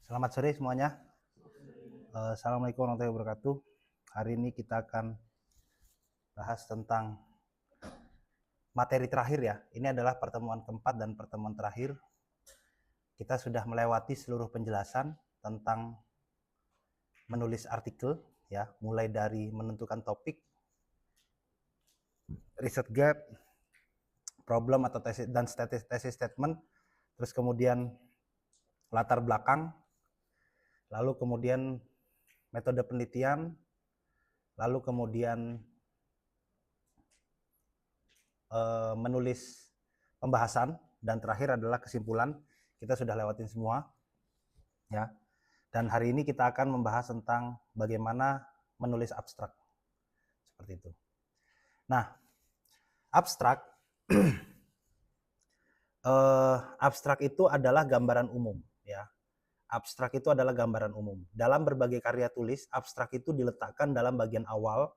Selamat sore semuanya. Assalamualaikum warahmatullahi wabarakatuh. Hari ini kita akan bahas tentang materi terakhir ya. Ini adalah pertemuan keempat dan pertemuan terakhir. Kita sudah melewati seluruh penjelasan tentang menulis artikel ya, mulai dari menentukan topik, riset gap, problem atau tesis dan tesis statement, terus kemudian latar belakang, lalu kemudian metode penelitian, lalu kemudian menulis pembahasan, dan terakhir adalah kesimpulan. Kita sudah lewatin semua ya. Dan hari ini kita akan membahas tentang bagaimana menulis abstrak. Seperti itu. Nah, abstrak abstrak itu adalah gambaran umum ya. Abstrak itu adalah gambaran umum. Dalam berbagai karya tulis, abstrak itu diletakkan dalam bagian awal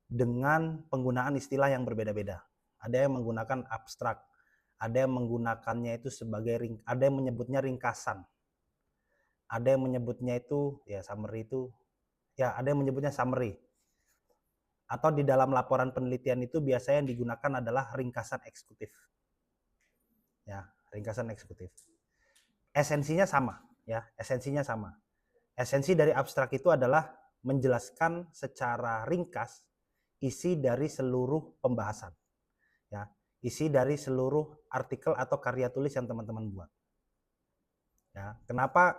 dengan penggunaan istilah yang berbeda-beda. Ada yang menggunakan abstrak, ada yang menggunakannya itu sebagai ada yang menyebutnya ringkasan, ada yang menyebutnya itu ya summary itu ya, ada yang menyebutnya summary, atau di dalam laporan penelitian itu biasanya yang digunakan adalah ringkasan eksekutif ya, ringkasan eksekutif. Esensinya sama ya, esensinya sama. Esensi dari abstrak itu adalah menjelaskan secara ringkas isi dari seluruh pembahasan ya, isi dari seluruh artikel atau karya tulis yang teman-teman buat ya. Kenapa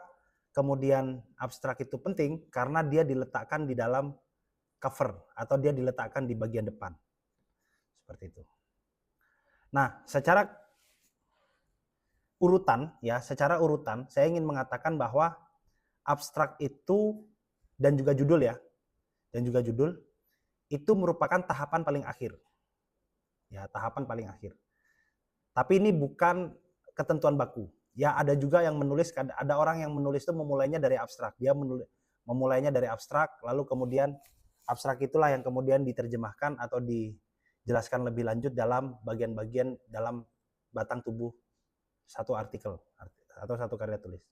kemudian abstrak itu penting? Karena dia diletakkan di dalam cover atau dia diletakkan di bagian depan seperti itu. Nah, secara urutan ya, secara urutan saya ingin mengatakan bahwa abstrak itu dan juga judul ya, dan juga judul itu merupakan tahapan paling akhir ya, tahapan paling akhir. Tapi ini bukan ketentuan baku ya. Ada juga yang menulis, ada orang yang menulis itu memulainya dari abstrak. Dia memulainya dari abstrak, lalu kemudian abstrak itulah yang kemudian diterjemahkan atau dijelaskan lebih lanjut dalam bagian-bagian dalam batang tubuh satu artikel atau satu karya tulis.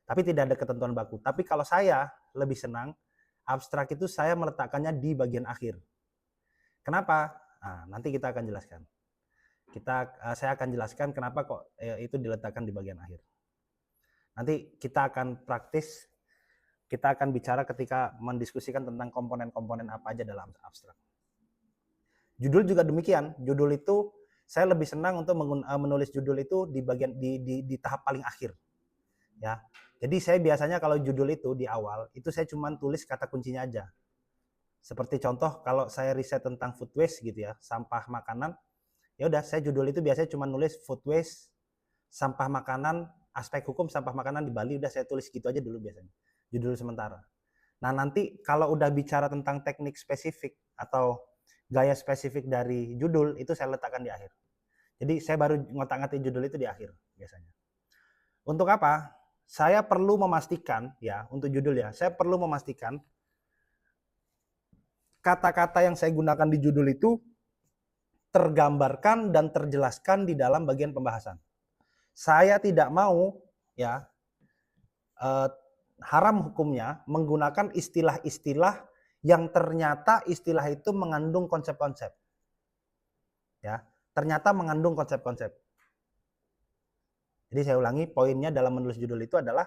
Tapi tidak ada ketentuan baku. Tapi kalau saya lebih senang abstrak itu saya meletakkannya di bagian akhir. Kenapa? Nah, nanti kita akan jelaskan. Saya akan jelaskan kenapa kok itu diletakkan di bagian akhir. Nanti kita akan praktis, kita akan bicara ketika mendiskusikan tentang komponen-komponen apa aja dalam abstrak. Judul juga demikian. Judul itu saya lebih senang untuk menulis judul itu di bagian di tahap paling akhir. Ya. Jadi saya biasanya kalau judul itu di awal, itu saya cuma tulis kata kuncinya aja. Seperti contoh kalau saya riset tentang food waste gitu ya, sampah makanan, ya udah saya judul itu biasanya cuma nulis food waste, sampah makanan, aspek hukum sampah makanan di Bali, udah saya tulis gitu aja dulu biasanya. Judul sementara. Nah, nanti kalau udah bicara tentang teknik spesifik atau gaya spesifik dari judul, itu saya letakkan di akhir. Jadi saya baru ngotak-ngatik judul itu di akhir biasanya. Untuk apa? Saya perlu memastikan ya, untuk judul ya, saya perlu memastikan kata-kata yang saya gunakan di judul itu tergambarkan dan terjelaskan di dalam bagian pembahasan. Saya tidak mau ya haram hukumnya menggunakan istilah-istilah yang ternyata istilah itu mengandung konsep-konsep. Ya, ternyata mengandung konsep-konsep. Jadi saya ulangi, poinnya dalam menulis judul itu adalah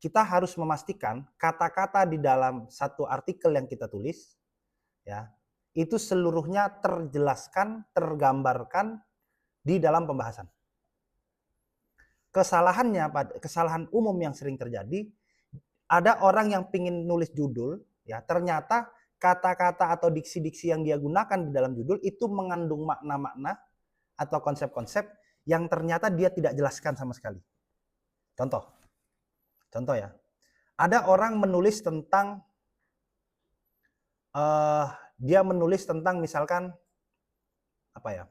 kita harus memastikan kata-kata di dalam satu artikel yang kita tulis ya, itu seluruhnya terjelaskan, tergambarkan di dalam pembahasan. Kesalahan umum yang sering terjadi, ada orang yang pingin nulis judul, ya ternyata kata-kata atau diksi-diksi yang dia gunakan di dalam judul itu mengandung makna-makna atau konsep-konsep yang ternyata dia tidak jelaskan sama sekali. Contoh ya, ada orang menulis tentang dia menulis tentang misalkan apa ya?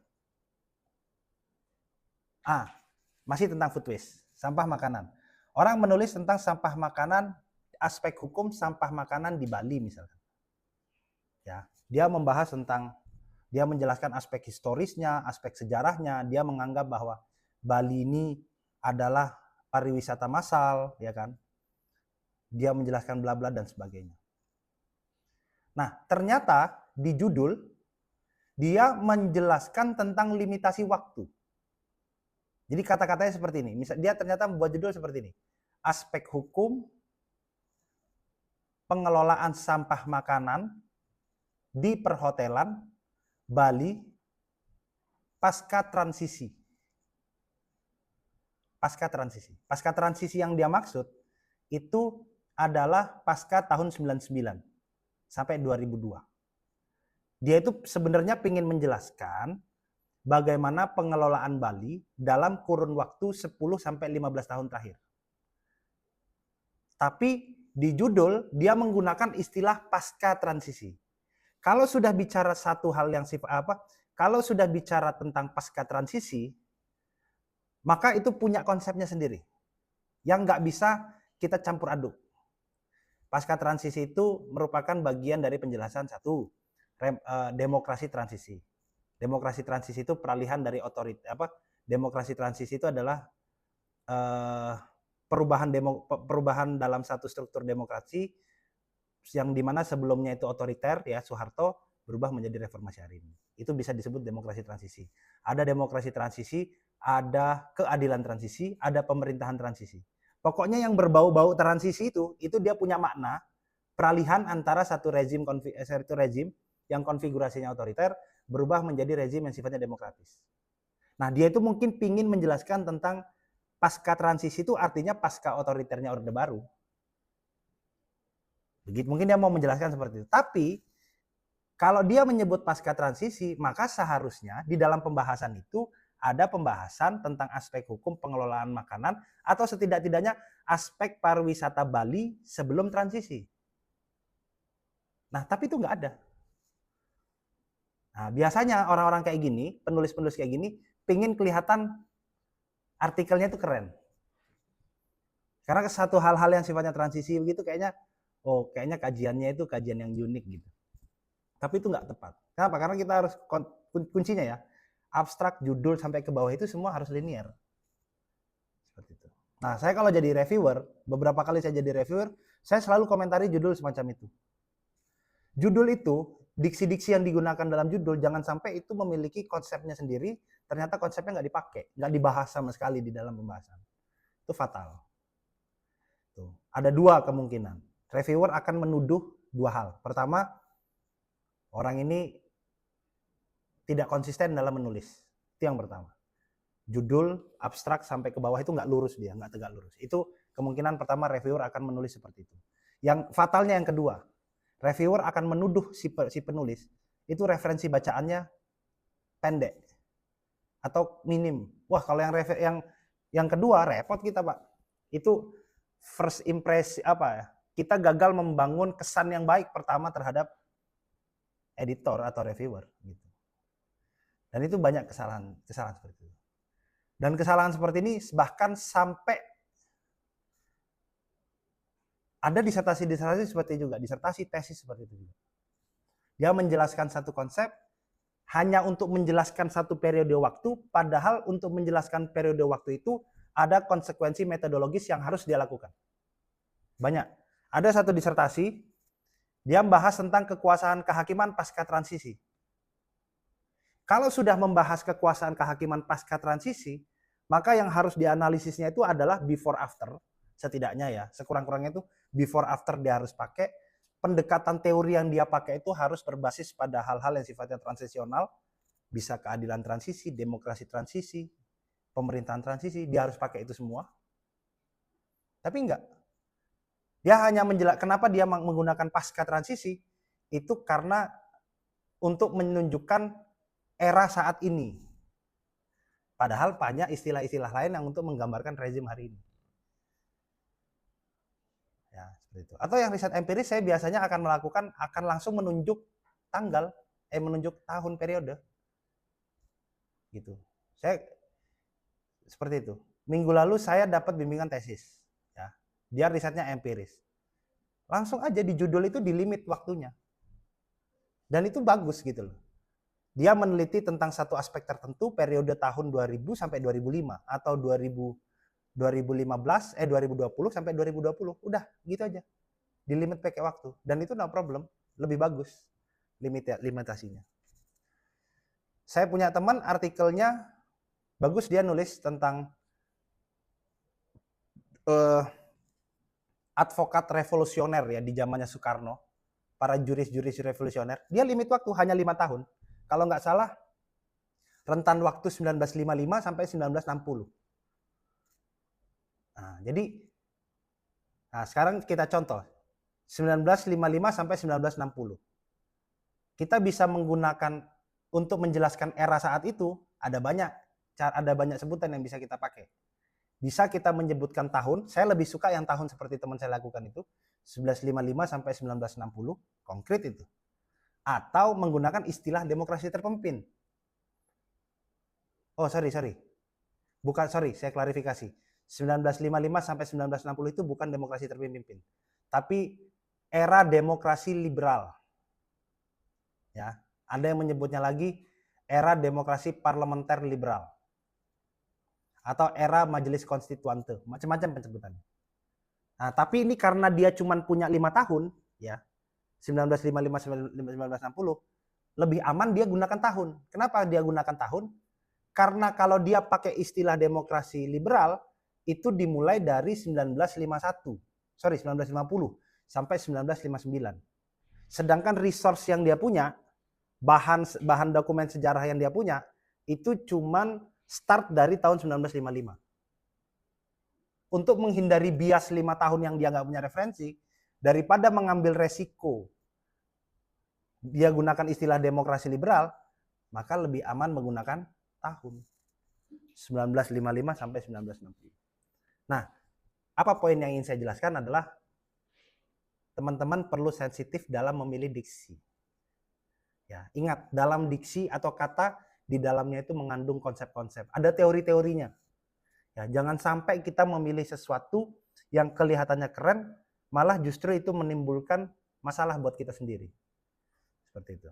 Masih tentang food waste, sampah makanan. Orang menulis tentang sampah makanan, aspek hukum sampah makanan di Bali misalkan. Ya, dia membahas tentang, dia menjelaskan aspek historisnya, aspek sejarahnya. Dia menganggap bahwa Bali ini adalah pariwisata massal, ya kan? dia menjelaskan bla bla dan sebagainya. Nah, ternyata di judul dia menjelaskan tentang limitasi waktu. Jadi kata-katanya seperti ini. Misal dia ternyata membuat judul seperti ini. Aspek hukum pengelolaan sampah makanan di perhotelan Bali pasca transisi. Pasca transisi. Pasca transisi yang dia maksud itu adalah pasca tahun 99 sampai 2002. Dia itu sebenarnya ingin menjelaskan bagaimana pengelolaan Bali dalam kurun waktu 10 sampai 15 tahun terakhir. Tapi di judul dia menggunakan istilah pasca transisi. Kalau sudah bicara satu hal yang kalau sudah bicara tentang pasca transisi, maka itu punya konsepnya sendiri yang nggak bisa kita campur aduk. Pasca transisi itu merupakan bagian dari penjelasan demokrasi transisi. Demokrasi transisi itu peralihan dari demokrasi transisi itu adalah perubahan dalam satu struktur demokrasi yang dimana sebelumnya itu otoriter ya Soeharto berubah menjadi reformasi hari ini. Itu bisa disebut demokrasi transisi. Ada demokrasi transisi, ada keadilan transisi, ada pemerintahan transisi. Pokoknya yang berbau-bau transisi itu dia punya makna peralihan antara satu rezim yang konfigurasinya otoriter berubah menjadi rezim yang sifatnya demokratis. Nah, dia itu mungkin ingin menjelaskan tentang pasca transisi itu artinya pasca otoriternya Orde Baru. Begitu mungkin dia mau menjelaskan seperti itu. Tapi kalau dia menyebut pasca transisi, maka seharusnya di dalam pembahasan itu ada pembahasan tentang aspek hukum pengelolaan makanan atau setidak-tidaknya aspek pariwisata Bali sebelum transisi. Nah, tapi itu nggak ada. Nah, biasanya orang-orang kayak gini, penulis-penulis kayak gini, pingin kelihatan artikelnya itu keren. Karena satu hal-hal yang sifatnya transisi begitu kayaknya kajiannya itu kajian yang unik gitu. Tapi itu nggak tepat. Kenapa? Karena kita harus kuncinya ya, abstrak, judul sampai ke bawah itu semua harus linear. Seperti itu. Nah, saya kalau jadi reviewer, beberapa kali saya jadi reviewer, saya selalu komentari judul semacam itu. Judul itu, diksi-diksi yang digunakan dalam judul jangan sampai itu memiliki konsepnya sendiri, ternyata konsepnya nggak dipakai, nggak dibahas sama sekali di dalam pembahasan. Itu fatal. Tuh. Ada dua kemungkinan. Reviewer akan menuduh dua hal. Pertama, orang ini tidak konsisten dalam menulis. Itu yang pertama. Judul abstrak sampai ke bawah itu nggak lurus dia, nggak tegak lurus. Itu kemungkinan pertama reviewer akan menulis seperti itu. Yang fatalnya yang kedua, reviewer akan menuduh si penulis itu referensi bacaannya pendek atau minim. Wah, kalau yang kedua repot kita, Pak. Itu first impression kita gagal membangun kesan yang baik pertama terhadap editor atau reviewer gitu. Dan itu banyak kesalahan seperti itu. Dan kesalahan seperti ini bahkan sampai ada disertasi seperti itu juga, disertasi tesis seperti itu juga. Dia menjelaskan satu konsep hanya untuk menjelaskan satu periode waktu, padahal untuk menjelaskan periode waktu itu ada konsekuensi metodologis yang harus dia lakukan. Banyak. Ada satu disertasi, dia membahas tentang kekuasaan kehakiman pasca transisi. Kalau sudah membahas kekuasaan kehakiman pasca transisi, maka yang harus dianalisisnya itu adalah before after, setidaknya ya, sekurang-kurangnya itu before after dia harus pakai. Pendekatan teori yang dia pakai itu harus berbasis pada hal-hal yang sifatnya transisional, bisa keadilan transisi, demokrasi transisi, pemerintahan transisi, dia harus pakai itu semua. Tapi enggak. Dia hanya menjelaskan kenapa dia menggunakan pasca transisi, itu karena untuk menunjukkan era saat ini. Padahal banyak istilah-istilah lain yang untuk menggambarkan rezim hari ini. Ya, seperti itu. Atau yang riset empiris saya biasanya akan langsung menunjuk tanggal, menunjuk tahun periode. Gitu. Saya seperti itu. Minggu lalu saya dapat bimbingan tesis. Ya. Dia risetnya empiris. Langsung aja di judul itu di limit waktunya. Dan itu bagus gitu loh. Dia meneliti tentang satu aspek tertentu periode tahun 2000 sampai 2005 atau 2000 2020 sampai 2020. Udah, gitu aja. Di limit pakai waktu. Dan itu no problem. Lebih bagus limitasinya. Saya punya teman artikelnya bagus, dia nulis tentang advokat revolusioner ya di zamannya Soekarno, para juris-juris revolusioner. Dia limit waktu hanya 5 tahun. Kalau nggak salah rentan waktu 1955 sampai 1960. Nah, jadi sekarang kita contoh 1955 sampai 1960. Kita bisa menggunakan untuk menjelaskan era saat itu ada banyak sebutan yang bisa kita pakai. Bisa kita menyebutkan tahun, saya lebih suka yang tahun seperti teman saya lakukan itu, 1955 sampai 1960, konkret itu. Atau menggunakan istilah demokrasi terpimpin. Oh, sorry. Saya klarifikasi. 1955 sampai 1960 itu bukan demokrasi terpimpin. Tapi era demokrasi liberal. Ya, ada yang menyebutnya lagi era demokrasi parlementer liberal. Atau era majelis konstituante, macam-macam penyebutannya. Nah, tapi ini karena dia cuma punya 5 tahun, ya, 1955-1960, lebih aman dia gunakan tahun. Kenapa dia gunakan tahun? Karena kalau dia pakai istilah demokrasi liberal, itu dimulai dari 1950 sampai 1959. Sedangkan resource yang dia punya, bahan dokumen sejarah yang dia punya, itu cuman start dari tahun 1955. Untuk menghindari bias 5 tahun yang dia nggak punya referensi, daripada mengambil resiko dia gunakan istilah demokrasi liberal, maka lebih aman menggunakan tahun 1955 sampai 1960. Nah, apa poin yang ingin saya jelaskan adalah teman-teman perlu sensitif dalam memilih diksi. Ya, ingat, dalam diksi atau kata di dalamnya itu mengandung konsep-konsep. Ada teori-teorinya. Ya, jangan sampai kita memilih sesuatu yang kelihatannya keren, malah justru itu menimbulkan masalah buat kita sendiri. Seperti itu.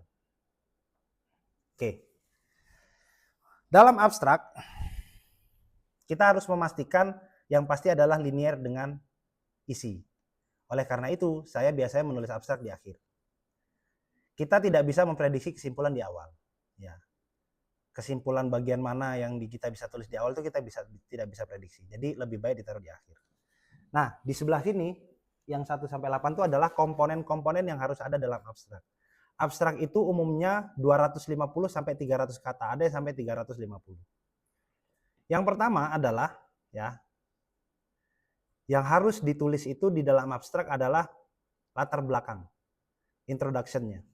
Oke. Dalam abstrak, kita harus memastikan yang pasti adalah linier dengan isi. Oleh karena itu, saya biasanya menulis abstrak di akhir. Kita tidak bisa memprediksi kesimpulan di awal. Ya. Kesimpulan bagian mana yang kita bisa tulis di awal itu kita tidak bisa prediksi. Jadi lebih baik ditaruh di akhir. Nah, di sebelah sini yang 1 sampai 8 itu adalah komponen-komponen yang harus ada dalam abstrak. Abstrak itu umumnya 250 sampai 300 kata, ada yang sampai 350. Yang pertama adalah ya, yang harus ditulis itu di dalam abstrak adalah latar belakang, introduction-nya.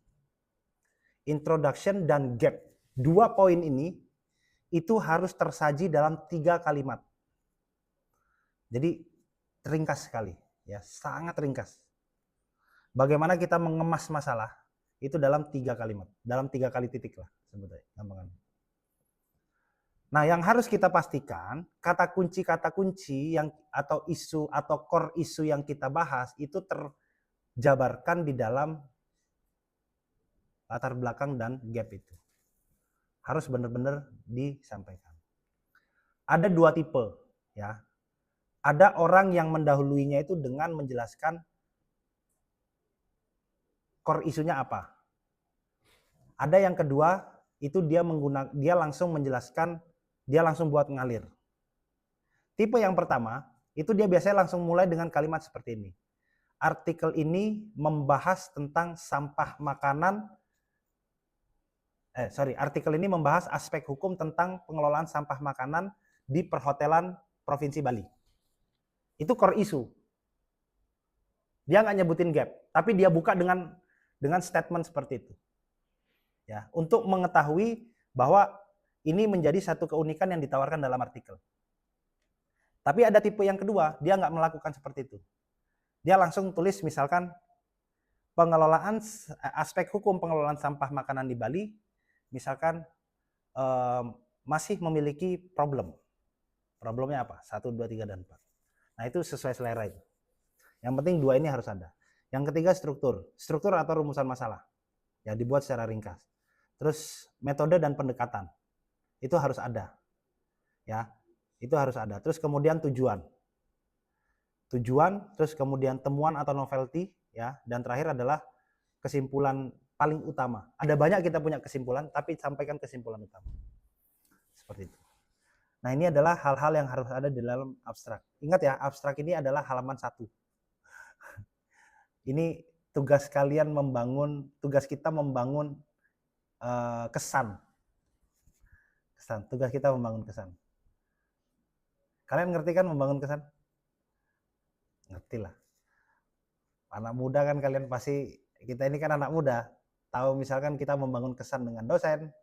Introduction dan gap. 2 poin ini itu harus tersaji dalam 3 kalimat. Jadi ringkas sekali, ya, sangat ringkas. Bagaimana kita mengemas masalah itu dalam 3 kalimat, dalam 3 kali titik lah sebetulnya, gampang. Nah, yang harus kita pastikan kata kunci yang atau isu atau core isu yang kita bahas itu terjabarkan di dalam latar belakang dan gap itu. Harus benar-benar disampaikan. Ada 2 tipe, ya. Ada orang yang mendahuluinya itu dengan menjelaskan core isunya apa. Ada yang kedua, itu dia langsung menjelaskan, dia langsung buat ngalir. Tipe yang pertama, itu dia biasanya langsung mulai dengan kalimat seperti ini. Artikel ini membahas tentang sampah makanan. Artikel ini membahas aspek hukum tentang pengelolaan sampah makanan di perhotelan Provinsi Bali. Itu core isu. Dia nggak nyebutin gap, tapi dia buka dengan statement seperti itu. Ya, untuk mengetahui bahwa ini menjadi satu keunikan yang ditawarkan dalam artikel. Tapi ada tipe yang kedua, dia nggak melakukan seperti itu. Dia langsung tulis misalkan aspek hukum pengelolaan sampah makanan di Bali, misalkan masih memiliki problem. Problemnya apa? 1, 2, 3, dan 4. Nah, itu sesuai selera itu. Yang penting 2 ini harus ada. Yang ketiga struktur atau rumusan masalah. Ya, dibuat secara ringkas. Terus metode dan pendekatan. Itu harus ada. Ya. Itu harus ada. Terus kemudian tujuan, terus kemudian temuan atau novelty, ya, dan terakhir adalah kesimpulan paling utama. Ada banyak kita punya kesimpulan, tapi sampaikan kesimpulan utama. Seperti itu. Nah, ini adalah hal-hal yang harus ada di dalam abstrak. Ingat ya, abstrak ini adalah halaman 1. Ini tugas kalian membangun, tugas kita membangun kesan. Tugas kita membangun kesan. Kalian ngerti kan membangun kesan? Ngerti lah. Anak muda kan kalian pasti, kita ini kan anak muda, tahu misalkan kita membangun kesan dengan dosen,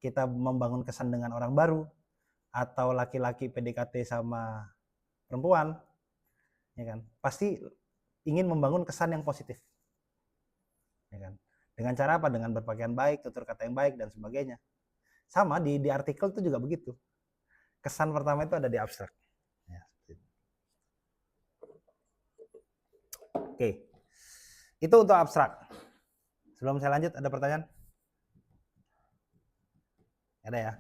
kita membangun kesan dengan orang baru, atau laki-laki PDKT sama perempuan, ya kan? Pasti ingin membangun kesan yang positif, ya kan? Dengan cara apa? Dengan berpakaian baik, tutur kata yang baik, dan sebagainya. Sama di artikel itu juga begitu. Kesan pertama itu ada di abstrak. Ya, oke, itu untuk abstrak. Sebelum saya lanjut, ada pertanyaan? Ada ya?